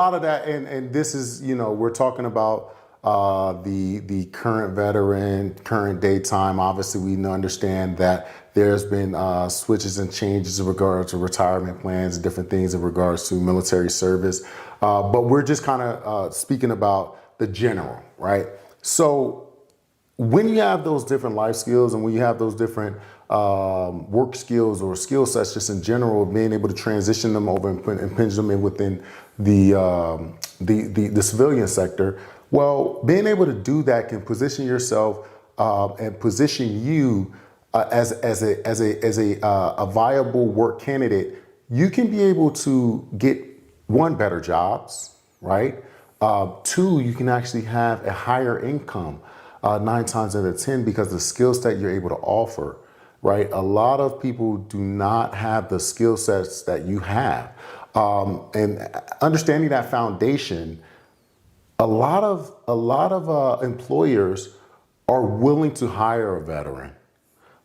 lot of that, and this is, we're talking about the current veteran, current daytime. Obviously, we understand that there's been switches and changes in regards to retirement plans, different things in regards to military service. But we're just kind of speaking about the general, right? So when you have those different life skills and when you have those different work skills or skill sets just in general, being able to transition them over and pinch them in within the civilian sector, well, being able to do that can position yourself and position you as a viable work candidate. You can be able to get one, better jobs, right? Two, you can actually have a higher income 9 times out of 10 because of the skill set you're able to offer, right? A lot of people do not have the skill sets that you have. And understanding that foundation, a lot of employers are willing to hire a veteran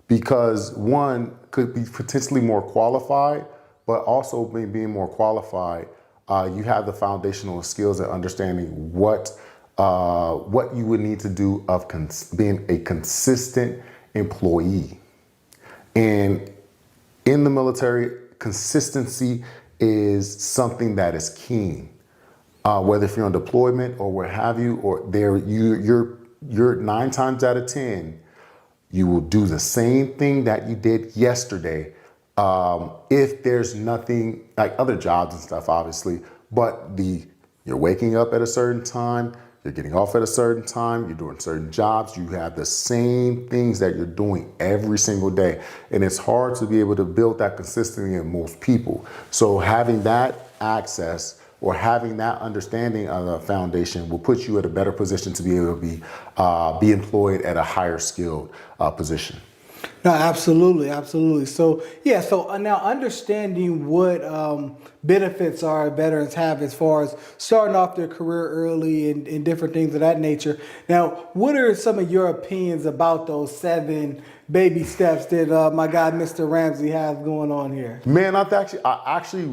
because one could be potentially more qualified, but also being more qualified, you have the foundational skills and understanding what you would need to do of being a consistent employee. And in the military, consistency is something that is key. Whether if you're on deployment or what have you, or you're 9 times out of 10, you will do the same thing that you did yesterday. If there's nothing like other jobs and stuff, obviously, but you're waking up at a certain time, you're getting off at a certain time, you're doing certain jobs, you have the same things that you're doing every single day. And it's hard to be able to build that consistency in most people. So having that access or having that understanding of the foundation will put you at a better position to be able to be employed at a higher skilled position. No, absolutely, absolutely. So yeah, so now understanding what benefits our veterans have as far as starting off their career early and different things of that nature. Now, what are some of your opinions about those 7 baby steps that my guy Mr. Ramsey has going on here? Man, I actually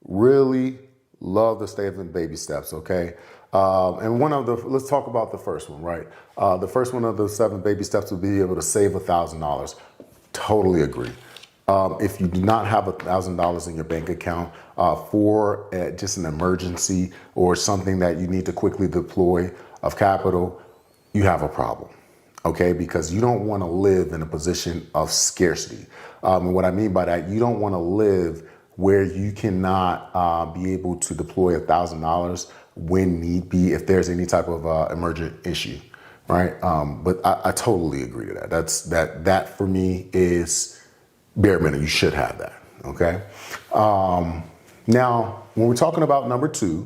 really love the statement baby steps, okay? And let's talk about the first one, right? The first one of the 7 baby steps would be able to save $1,000. Totally agree. If you do not have $1,000 in your bank account for just an emergency or something that you need to quickly deploy of capital, you have a problem, okay? Because you don't want to live in a position of scarcity. And what I mean by that, you don't want to live where you cannot be able to deploy $1,000 when need be if there's any type of emergent issue, right? But I totally agree to that. That for me is bare minimum. You should have that, okay? Now, when we're talking about number 2,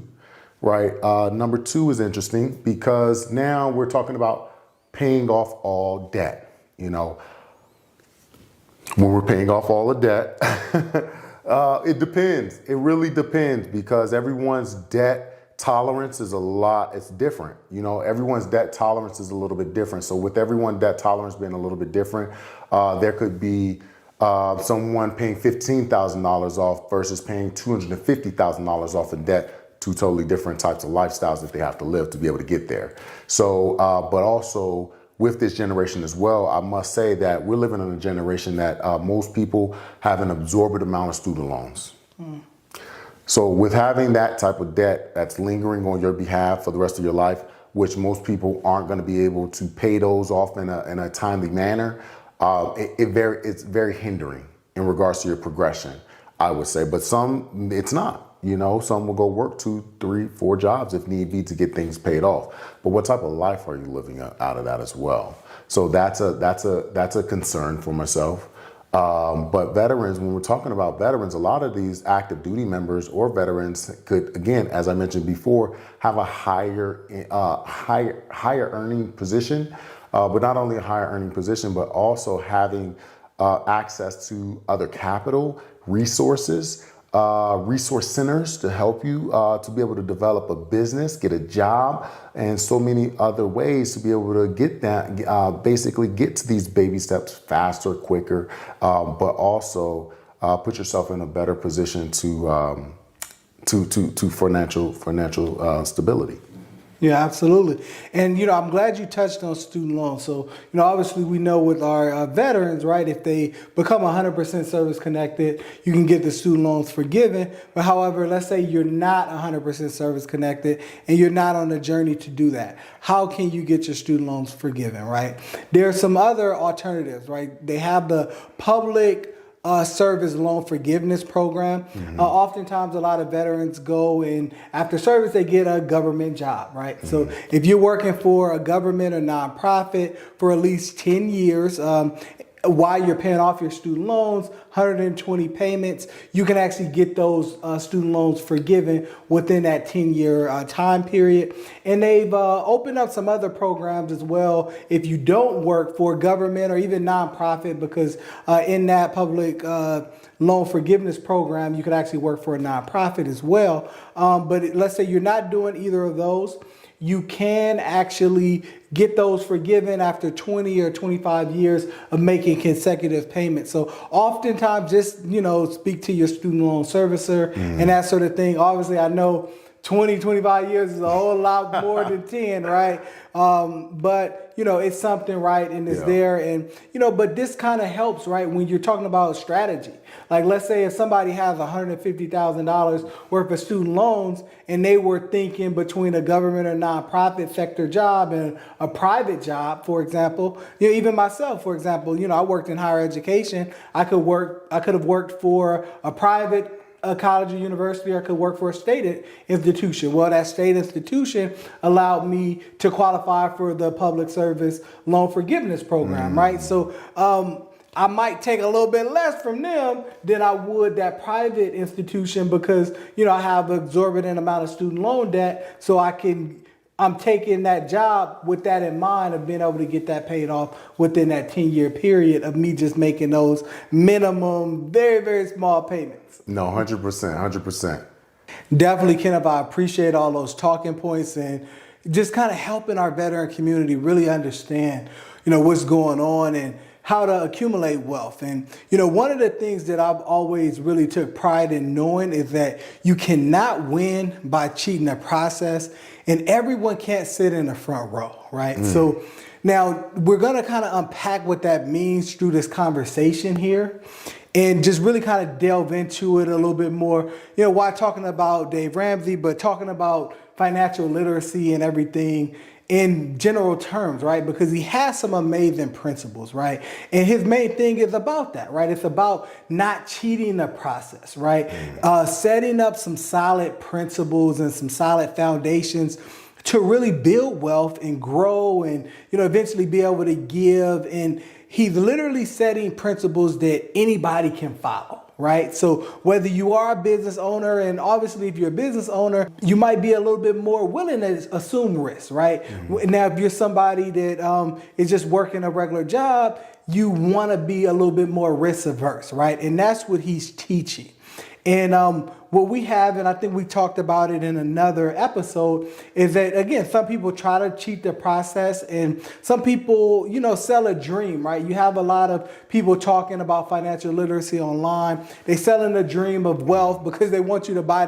right? Number 2 is interesting because now we're talking about paying off all debt. When we're paying off all the debt, it depends. It really depends because everyone's debt tolerance is it's different. Everyone's debt tolerance is a little bit different. So with everyone's debt tolerance being a little bit different, there could be someone paying $15,000 off versus paying $250,000 off in debt, 2 totally different types of lifestyles that they have to live to be able to get there. So, but also with this generation as well, I must say that we're living in a generation that most people have an absorbent amount of student loans. So with having that type of debt that's lingering on your behalf for the rest of your life, which most people aren't going to be able to pay those off in a timely manner, it's very hindering in regards to your progression, I would say. But some, it's not. Some will go work 2, 3, 4 jobs if need be to get things paid off. But what type of life are you living out of that as well? So that's a concern for myself. But veterans, when we're talking about veterans, a lot of these active duty members or veterans could, again, as I mentioned before, have a higher earning position, but not only a higher earning position, but also having access to other capital resources, resource centers to help you to be able to develop a business, get a job, and so many other ways to be able to get that, basically get to these baby steps faster, quicker, but also put yourself in a better position to to financial stability. Yeah, absolutely. And, I'm glad you touched on student loans. So, obviously we know with our veterans, right, if they become 100% service connected, you can get the student loans forgiven. But however, let's say you're not 100% service connected and you're not on a journey to do that. How can you get your student loans forgiven, right? There are some other alternatives, right? They have the public service loan forgiveness program. Oftentimes, a lot of veterans go and after service, they get a government job, right? So if you're working for a government or nonprofit for at least 10 years, while you're paying off your student loans, 120 payments, you can actually get those student loans forgiven within that 10-year time period. And they've opened up some other programs as well if you don't work for government or even nonprofit, because in that public loan forgiveness program, you could actually work for a nonprofit as well. But let's say you're not doing either of those. You can actually get those forgiven after 20 or 25 years of making consecutive payments. So oftentimes just, speak to your student loan servicer and that sort of thing. Obviously, I know 20, 25 years is a whole lot more than 10, right? But, it's something, right? And it's there. And, but this kind of helps, right? When you're talking about strategy. Like, let's say if somebody has $150,000 worth of student loans and they were thinking between a government or nonprofit sector job and a private job, for example, even myself, for example, I worked in higher education. I could have worked for a private a college or university, or could work for a state institution. Well, that state institution allowed me to qualify for the public service loan forgiveness program, right? So I might take a little bit less from them than I would that private institution because, I have an exorbitant amount of student loan debt, so I'm taking that job with that in mind of being able to get that paid off within that 10-year period of me just making those minimum, very, very small payments. No, 100%, 100%. Definitely, Kenneth, I appreciate all those talking points and just kind of helping our veteran community really understand, what's going on and how to accumulate wealth. And, one of the things that I've always really took pride in knowing is that you cannot win by cheating the process, and everyone can't sit in the front row, right? So now we're going to kind of unpack what that means through this conversation here and just really kind of delve into it a little bit more, while talking about Dave Ramsey, but talking about financial literacy and everything in general terms, right? Because he has some amazing principles, right? And his main thing is about that, right? It's about not cheating the process, right? Setting up some solid principles and some solid foundations to really build wealth and grow and, eventually be able to give. And he's literally setting principles that anybody can follow. Right. So whether you are a business owner, and obviously if you're a business owner, you might be a little bit more willing to assume risk. Right. Now, if you're somebody that is just working a regular job, you want to be a little bit more risk averse. Right. And that's what he's teaching. And what we have, and I think we talked about it in another episode, is that, again, some people try to cheat the process and some people, sell a dream, right? You have a lot of people talking about financial literacy online. They selling a dream of wealth because they want you to buy their